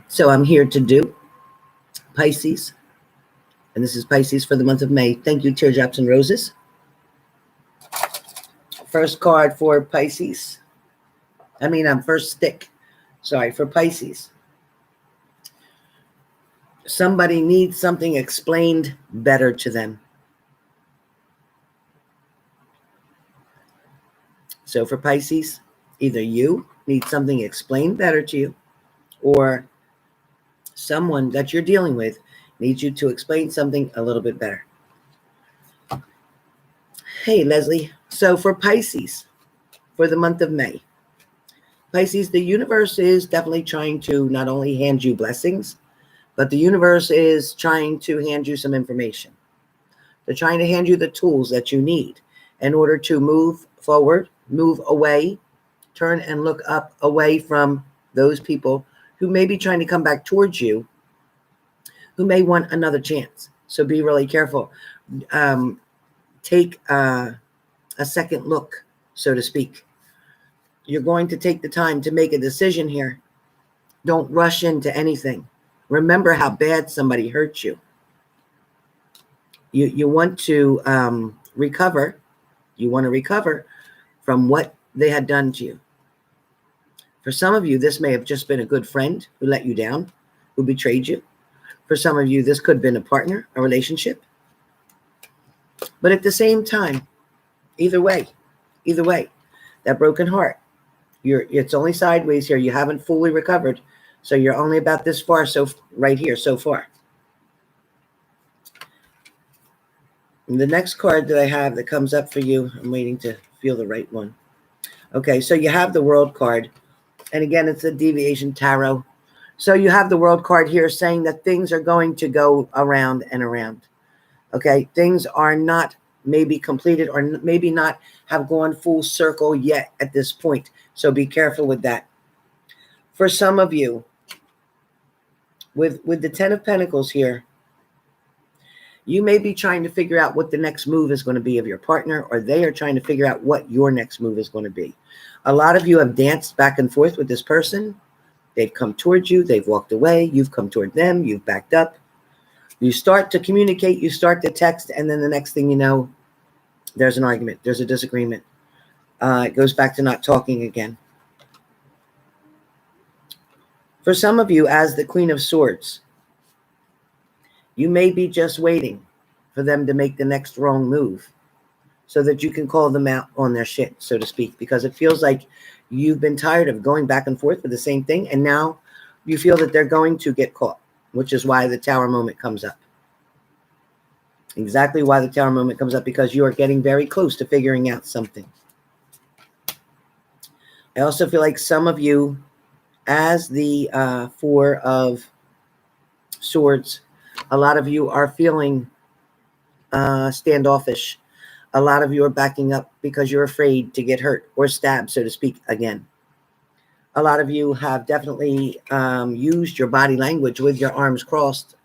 So I'm here to do Pisces, and this is Pisces for the month of May. Thank you, Teardrops and Roses. First card for Pisces. First stick. Sorry, for Pisces. Somebody needs something explained better to them. So for Pisces, either you need something explained better to you, or someone that you're dealing with needs you to explain something a little bit better. Hey, Leslie. So for Pisces, for the month of May, Pisces, the universe is definitely trying to not only hand you blessings, but the universe is trying to hand you some information. They're trying to hand you the tools that you need in order to move forward, move away, turn and look up away from those people who may be trying to come back towards you, who may want another chance. So be really careful. Take a second look, so to speak. You're going to take the time to make a decision here. Don't rush into anything. Remember how bad somebody hurt you. You want to recover. You want to recover from what they had done to you. For some of you, this may have just been a good friend who let you down, who betrayed you. For some of you, this could have been a partner, a relationship. But at the same time, either way, that broken heart, it's only sideways here. You haven't fully recovered. So you're only about this far, so right here, so far. And the next card that I have that comes up for you, I'm waiting to feel the right one. Okay, so you have the World card. And again, it's a deviation tarot. So you have the World card here saying that things are going to go around and around. Okay, things are not maybe completed or maybe not have gone full circle yet at this point. So be careful with that. For some of you, with the Ten of Pentacles here, you may be trying to figure out what the next move is going to be of your partner, or they are trying to figure out what your next move is going to be. A lot of you have danced back and forth with this person. They've come towards you. They've walked away. You've come toward them. You've backed up. You start to communicate. You start to text. And then the next thing you know, there's an argument. There's a disagreement. It goes back to not talking again. For some of you, as the Queen of Swords, you may be just waiting for them to make the next wrong move so that you can call them out on their shit, so to speak, because it feels like you've been tired of going back and forth with the same thing, and now you feel that they're going to get caught, which is why the Tower moment comes up. Exactly why the Tower moment comes up, because you are getting very close to figuring out something. I also feel like some of you, as the Four of Swords, a lot of you are feeling standoffish. A lot of you are backing up because you're afraid to get hurt or stabbed, so to speak, again. A lot of you have definitely used your body language with your arms crossed,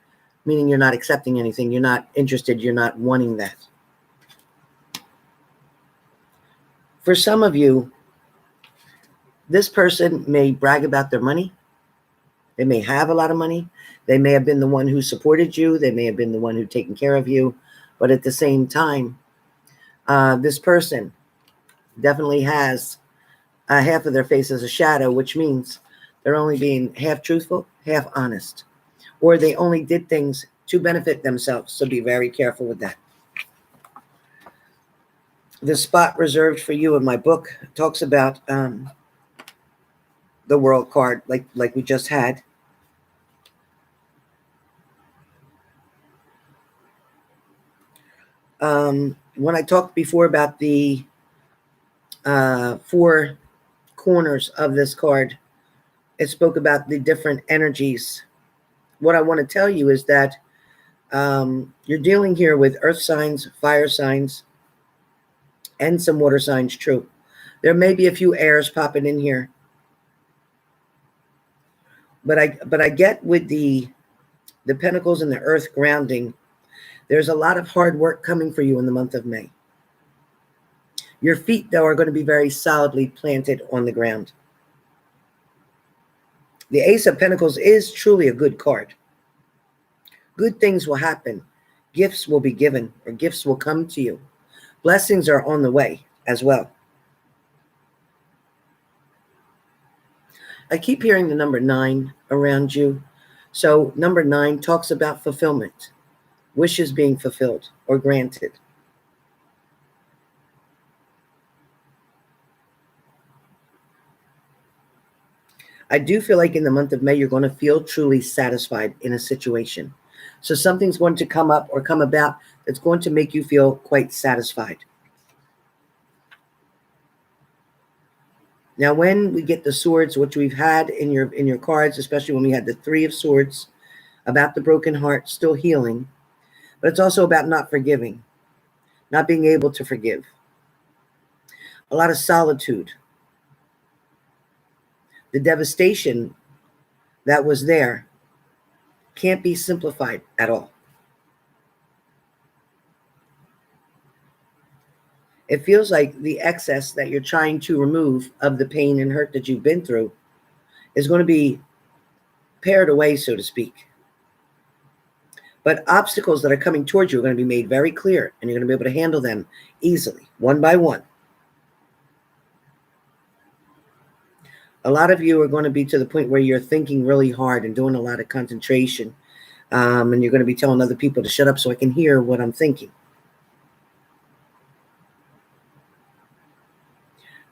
meaning you're not accepting anything. You're not interested. You're not wanting that. For some of you, this person may brag about their money. They may have a lot of money. They may have been the one who supported you. They may have been the one who taken care of you. But at the same time, this person definitely has half of their face as a shadow, which means they're only being half truthful, half honest, or they only did things to benefit themselves. So be very careful with that. The spot reserved for you in my book talks about the World card, like we just had. When I talked before about the four corners of this card, it spoke about the different energies. What I want to tell you is that you're dealing here with earth signs, fire signs, and some water signs, true. There may be a few airs popping in here. But I get with the pentacles and the earth grounding, there's a lot of hard work coming for you in the month of May. Your feet, though, are going to be very solidly planted on the ground. The Ace of Pentacles is truly a good card. Good things will happen. Gifts will be given, or gifts will come to you. Blessings are on the way as well. I keep hearing the number 9 around you. So number 9 talks about fulfillment, wishes being fulfilled or granted. I do feel like in the month of May, you're going to feel truly satisfied in a situation. So something's going to come up or come about that's going to make you feel quite satisfied. Now, when we get the swords, which we've had in your cards, especially when we had the 3 of Swords, about the broken heart, still healing, but it's also about not forgiving, not being able to forgive. A lot of solitude. The devastation that was there can't be simplified at all. It feels like the excess that you're trying to remove of the pain and hurt that you've been through is going to be pared away, so to speak. But obstacles that are coming towards you are going to be made very clear, and you're going to be able to handle them easily, one by one. A lot of you are going to be to the point where you're thinking really hard and doing a lot of concentration, and you're going to be telling other people to shut up so I can hear what I'm thinking.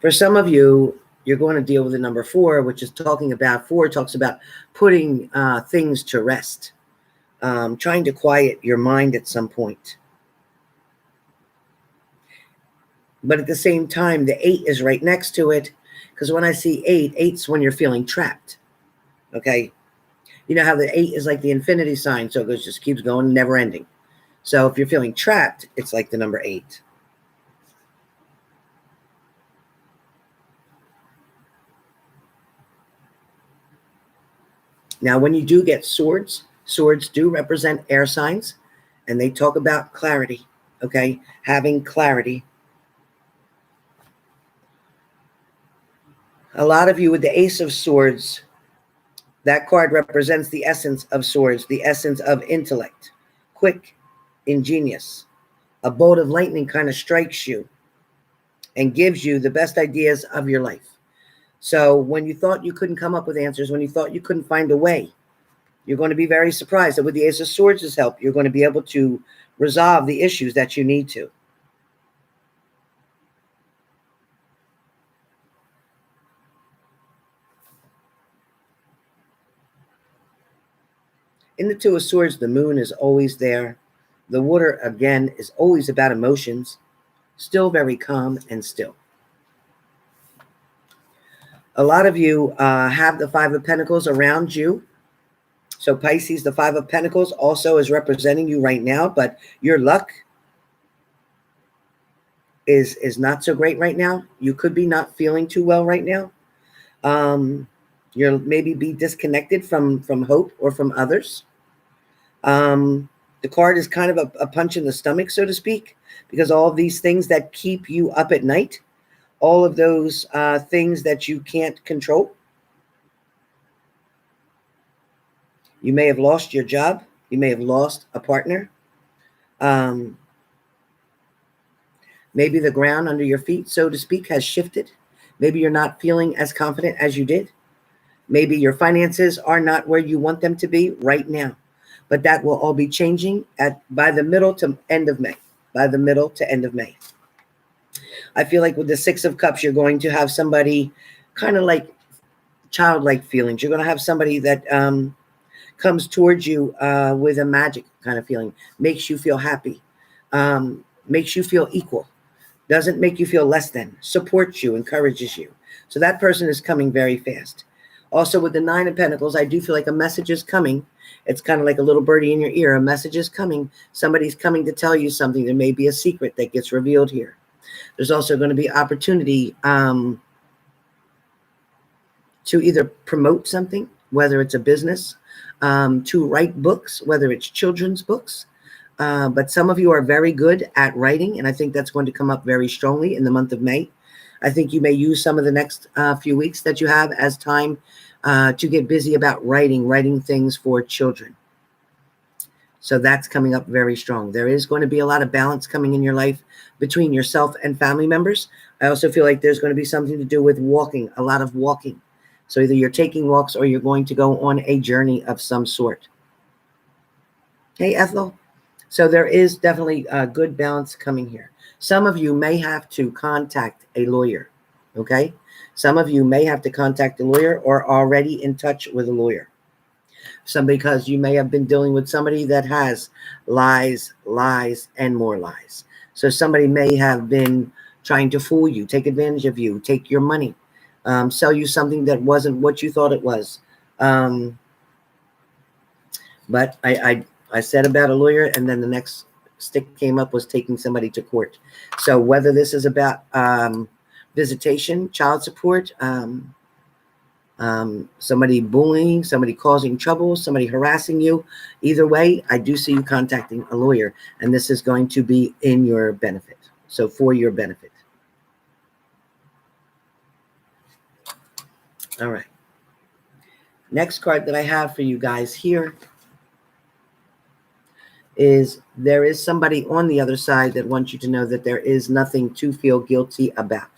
For some of you, you're going to deal with the number 4, which is talking about, 4 talks about putting things to rest, trying to quiet your mind at some point. But at the same time, the 8 is right next to it, because when I see 8, 8's when you're feeling trapped, okay? You know how the 8 is like the infinity sign, so it goes, just keeps going, never ending. So if you're feeling trapped, it's like the number 8. Now, when you do get swords, swords do represent air signs, and they talk about clarity, okay? Having clarity. A lot of you with the Ace of Swords, that card represents the essence of swords, the essence of intellect, quick, ingenious. A bolt of lightning kind of strikes you and gives you the best ideas of your life. So when you thought you couldn't come up with answers, when you thought you couldn't find a way, you're going to be very surprised that with the Ace of Swords' help, you're going to be able to resolve the issues that you need to. In the 2 of Swords, the moon is always there. The water, again, is always about emotions. Still very calm and still. A lot of you have the 5 of Pentacles around you. So Pisces, the 5 of Pentacles also is representing you right now, but your luck is not so great right now. You could be not feeling too well right now. You'll maybe be disconnected from hope or from others. The card is kind of a punch in the stomach, so to speak, because all of these things that keep you up at night, all of those things that you can't control. You may have lost your job. You may have lost a partner. Maybe the ground under your feet, so to speak, has shifted. Maybe you're not feeling as confident as you did. Maybe your finances are not where you want them to be right now. But that will all be changing by the middle to end of May. By the middle to end of May. I feel like with the 6 of Cups, you're going to have somebody kind of like childlike feelings. You're going to have somebody that comes towards you with a magic kind of feeling. Makes you feel happy. Makes you feel equal. Doesn't make you feel less than. Supports you, encourages you. So that person is coming very fast. Also with the 9 of Pentacles, I do feel like a message is coming. It's kind of like a little birdie in your ear. A message is coming. Somebody's coming to tell you something. There may be a secret that gets revealed here. There's also going to be opportunity to either promote something, whether it's a business, to write books, whether it's children's books. But some of you are very good at writing, and I think that's going to come up very strongly in the month of May. I think you may use some of the next few weeks that you have as time to get busy about writing things for children. So that's coming up very strong. There is going to be a lot of balance coming in your life between yourself and family members. I also feel like there's going to be something to do with walking, a lot of walking. So either you're taking walks or you're going to go on a journey of some sort. Hey, Ethel. So there is definitely a good balance coming here. Some of you may have to contact a lawyer, okay? Some of you may have to contact a lawyer or already in touch with a lawyer. Because you may have been dealing with somebody that has lies, and more lies. So somebody may have been trying to fool you, take advantage of you, take your money, sell you something that wasn't what you thought it was. But I said about a lawyer, and then the next stick came up was taking somebody to court. So whether this is about visitation, child support, somebody bullying, somebody causing trouble, somebody harassing you, either way, I do see you contacting a lawyer, and this is going to be in your benefit. So for your benefit. All right. Next card that I have for you guys here is there is somebody on the other side that wants you to know that there is nothing to feel guilty about.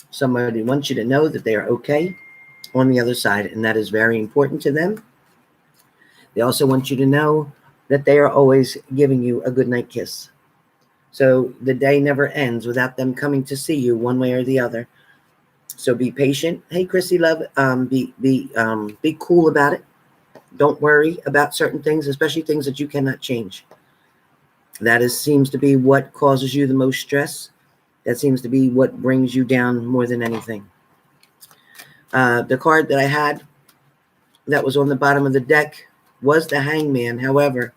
Somebody wants you to know that they are okay on the other side, and that is very important to them. They also want you to know that they are always giving you a good night kiss. So the day never ends without them coming to see you one way or the other. So be patient. Hey, Chrissy, love, be cool about it. Don't worry about certain things, especially things that you cannot change. That seems to be what causes you the most stress. That seems to be what brings you down more than anything. The card that I had that was on the bottom of the deck was the Hangman. However,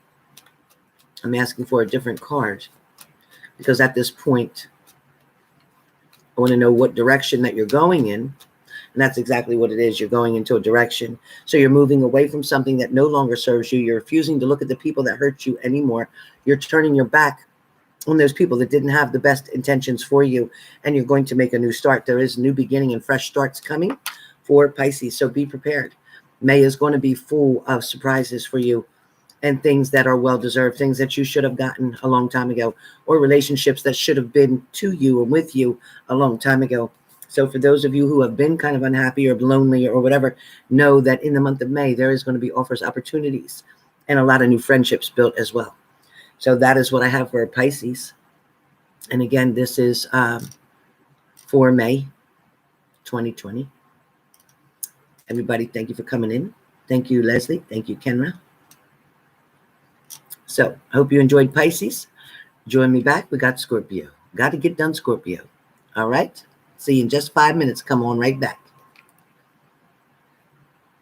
I'm asking for a different card because at this point, I want to know what direction that you're going in. And that's exactly what it is. You're going into a direction. So you're moving away from something that no longer serves you. You're refusing to look at the people that hurt you anymore. You're turning your back on those people that didn't have the best intentions for you. And you're going to make a new start. There is a new beginning and fresh starts coming for Pisces. So be prepared. May is going to be full of surprises for you and things that are well-deserved, things that you should have gotten a long time ago, or relationships that should have been to you and with you a long time ago. So for those of you who have been kind of unhappy or lonely or whatever, know that in the month of May, there is going to be offers, opportunities, and a lot of new friendships built as well. So that is what I have for Pisces. And again, this is for May 2020. Everybody, thank you for coming in. Thank you, Leslie. Thank you, Kenra. So I hope you enjoyed Pisces. Join me back. We got Scorpio. Got to get done, Scorpio. All right. See you in just 5 minutes. Come on right back.